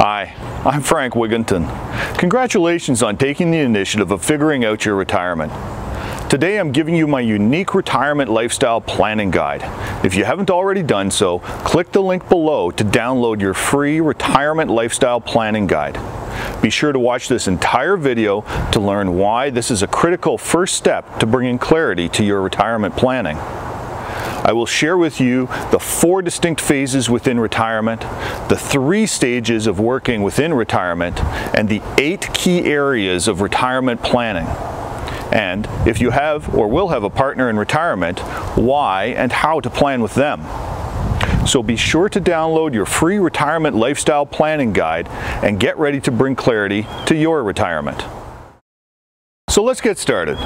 Hi, I'm Frank Wigginton. Congratulations on taking the initiative of figuring out your retirement. Today I'm giving you my unique retirement lifestyle planning guide. If you haven't already done so, click the link below to download your free retirement lifestyle planning guide. Be sure to watch this entire video to learn why this is a critical first step to bringing clarity to your retirement planning. I will share with you the 4 distinct phases within retirement, the 3 stages of working within retirement, and the 8 key areas of retirement planning. And if you have or will have a partner in retirement, why and how to plan with them. So be sure to download your free retirement lifestyle planning guide and get ready to bring clarity to your retirement. So let's get started.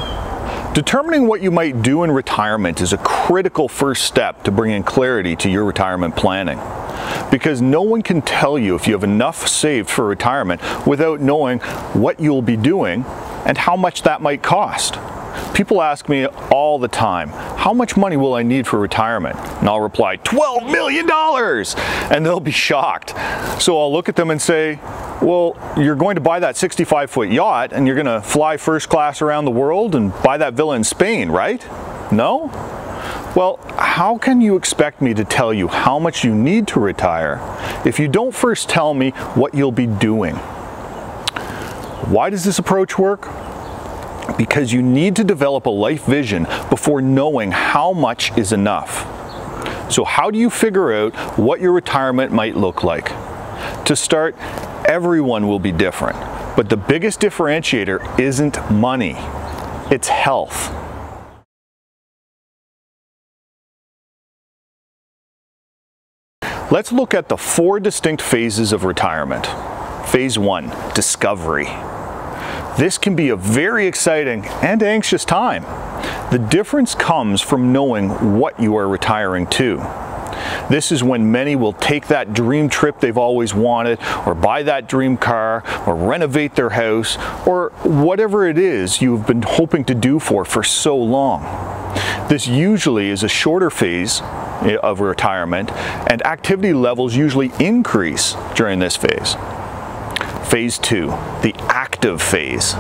Determining what you might do in retirement is a critical first step to bringing clarity to your retirement planning. Because no one can tell you if you have enough saved for retirement without knowing what you'll be doing and how much that might cost. People ask me all the time, how much money will I need for retirement? And I'll reply, $12 million! And they'll be shocked. So I'll look at them and say, well, you're going to buy that 65-foot yacht and you're going to fly first class around the world and buy that villa in Spain, right? No? Well, how can you expect me to tell you how much you need to retire if you don't first tell me what you'll be doing? Why does this approach work? Because you need to develop a life vision before knowing how much is enough. So how do you figure out what your retirement might look like? To start, everyone will be different, but the biggest differentiator isn't money, it's health. Let's look at the 4 distinct phases of retirement. Phase 1, discovery. This can be a very exciting and anxious time. The difference comes from knowing what you are retiring to. This is when many will take that dream trip they've always wanted, or buy that dream car, or renovate their house, or whatever it is you've been hoping to do for so long. This usually is a shorter phase of retirement, and activity levels usually increase during this phase. Phase 2, the active phase.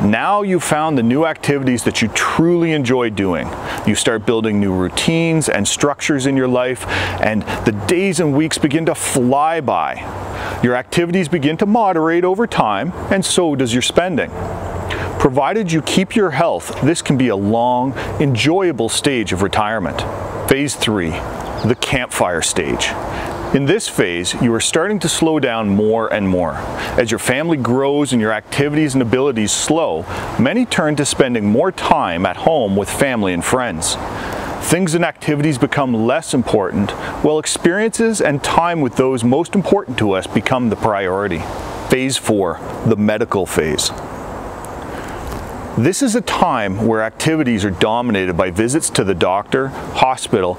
Now you've found the new activities that you truly enjoy doing. You start building new routines and structures in your life, and the days and weeks begin to fly by. Your activities begin to moderate over time, and so does your spending. Provided you keep your health, this can be a long, enjoyable stage of retirement. Phase 3, the campfire stage. In this phase, you are starting to slow down more and more. As your family grows and your activities and abilities slow, many turn to spending more time at home with family and friends. Things and activities become less important, while experiences and time with those most important to us become the priority. Phase 4, the medical phase. This is a time where activities are dominated by visits to the doctor, hospital,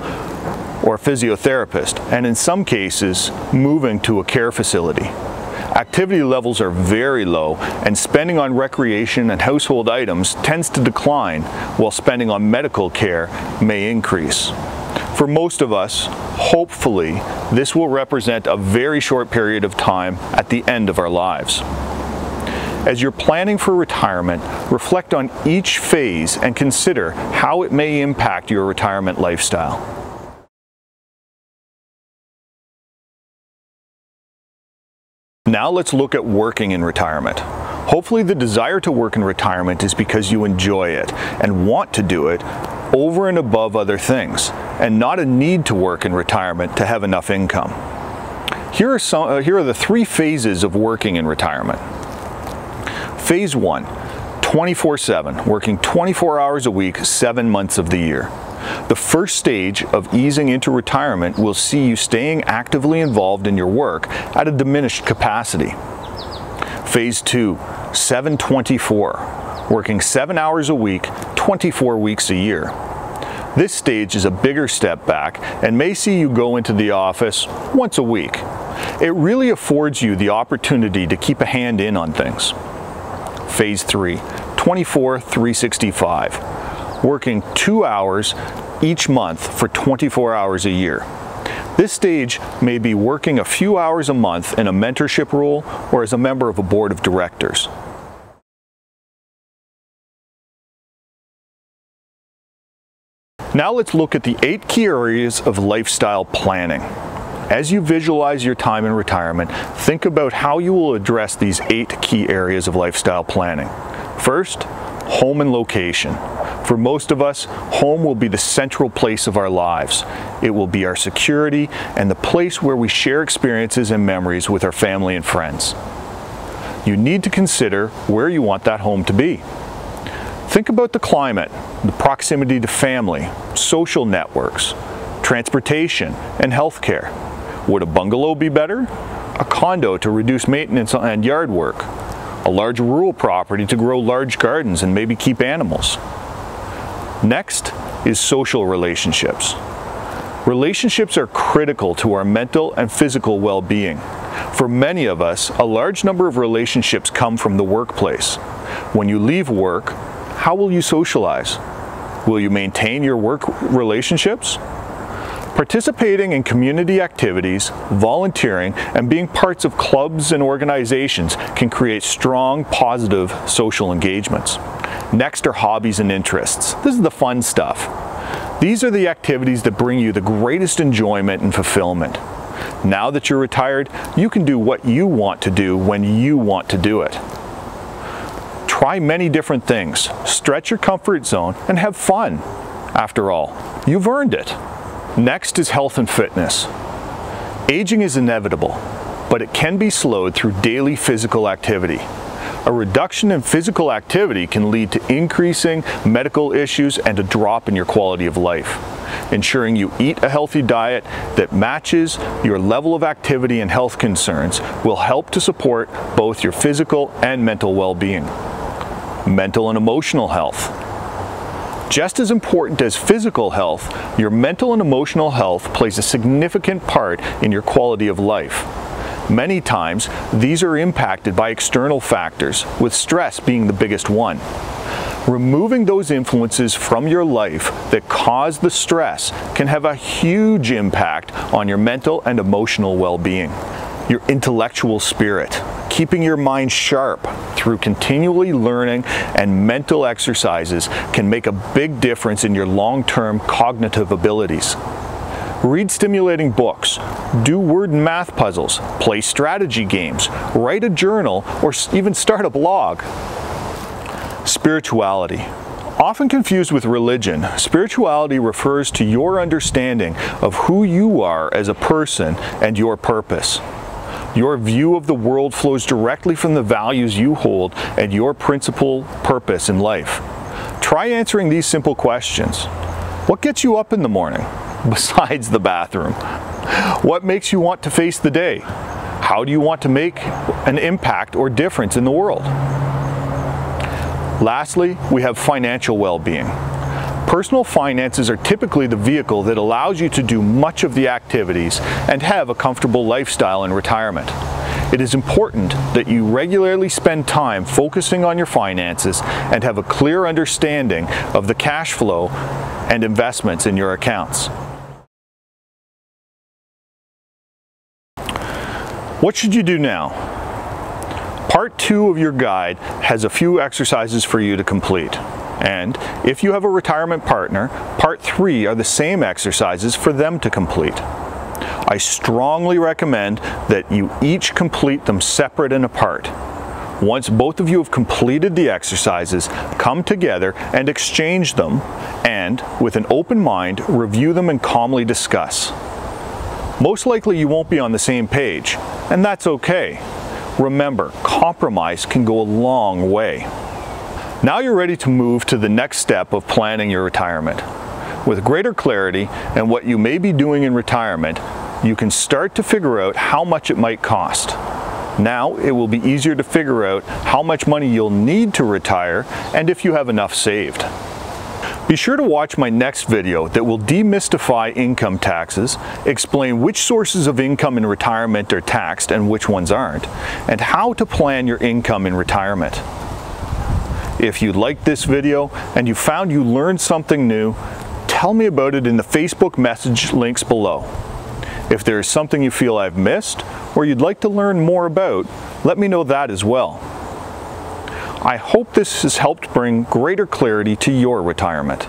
or physiotherapist, and in some cases, moving to a care facility. Activity levels are very low, and spending on recreation and household items tends to decline, while spending on medical care may increase. For most of us, hopefully, this will represent a very short period of time at the end of our lives. As you're planning for retirement, reflect on each phase and consider how it may impact your retirement lifestyle. Now let's look at working in retirement. Hopefully the desire to work in retirement is because you enjoy it and want to do it over and above other things, and not a need to work in retirement to have enough income. Here are the 3 phases of working in retirement. Phase 1, 24/7, working 24 hours a week, 7 months of the year. The first stage of easing into retirement will see you staying actively involved in your work at a diminished capacity. Phase 2, 7/24, working 7 hours a week, 24 weeks a year. This stage is a bigger step back and may see you go into the office once a week. It really affords you the opportunity to keep a hand in on things. Phase 3, 24/365, working 2 hours each month for 24 hours a year. This stage may be working a few hours a month in a mentorship role or as a member of a board of directors. Now let's look at the 8 key areas of lifestyle planning. As you visualize your time in retirement, think about how you will address these 8 key areas of lifestyle planning. First, home and location. For most of us, home will be the central place of our lives. It will be our security and the place where we share experiences and memories with our family and friends. You need to consider where you want that home to be. Think about the climate, the proximity to family, social networks, transportation, and healthcare. Would a bungalow be better? A condo to reduce maintenance and yard work? A large rural property to grow large gardens and maybe keep animals? Next is social relationships. Relationships are critical to our mental and physical well-being. For many of us, a large number of relationships come from the workplace. When you leave work, how will you socialize? Will you maintain your work relationships? Participating in community activities, volunteering, and being parts of clubs and organizations can create strong, positive social engagements. Next are hobbies and interests. This is the fun stuff. These are the activities that bring you the greatest enjoyment and fulfillment. Now that you're retired, you can do what you want to do when you want to do it. Try many different things, stretch your comfort zone, and have fun. After all, you've earned it. Next is health and fitness. Aging is inevitable, but it can be slowed through daily physical activity. A reduction in physical activity can lead to increasing medical issues and a drop in your quality of life. Ensuring you eat a healthy diet that matches your level of activity and health concerns will help to support both your physical and mental well-being. Mental and emotional health. Just as important as physical health, your mental and emotional health plays a significant part in your quality of life. Many times, these are impacted by external factors, with stress being the biggest one. Removing those influences from your life that cause the stress can have a huge impact on your mental and emotional well-being. Your intellectual spirit. Keeping your mind sharp through continually learning and mental exercises can make a big difference in your long-term cognitive abilities. Read stimulating books, do word and math puzzles, play strategy games, write a journal, or even start a blog. Spirituality. Often confused with religion, spirituality refers to your understanding of who you are as a person and your purpose. Your view of the world flows directly from the values you hold and your principal purpose in life. Try answering these simple questions. What gets you up in the morning, besides the bathroom? What makes you want to face the day? How do you want to make an impact or difference in the world? Lastly, we have financial well-being. Personal finances are typically the vehicle that allows you to do much of the activities and have a comfortable lifestyle in retirement. It is important that you regularly spend time focusing on your finances and have a clear understanding of the cash flow and investments in your accounts. What should you do now? Part 2 of your guide has a few exercises for you to complete. And if you have a retirement partner, Part 3 are the same exercises for them to complete. I strongly recommend that you each complete them separate and apart. Once both of you have completed the exercises, come together and exchange them, and with an open mind, review them and calmly discuss. Most likely you won't be on the same page, and that's okay. Remember, compromise can go a long way. Now you're ready to move to the next step of planning your retirement. With greater clarity and what you may be doing in retirement, you can start to figure out how much it might cost. Now it will be easier to figure out how much money you'll need to retire and if you have enough saved. Be sure to watch my next video that will demystify income taxes, explain which sources of income in retirement are taxed and which ones aren't, and how to plan your income in retirement. If you liked this video and you found you learned something new, tell me about it in the Facebook message links below. If there is something you feel I've missed or you'd like to learn more about, let me know that as well. I hope this has helped bring greater clarity to your retirement.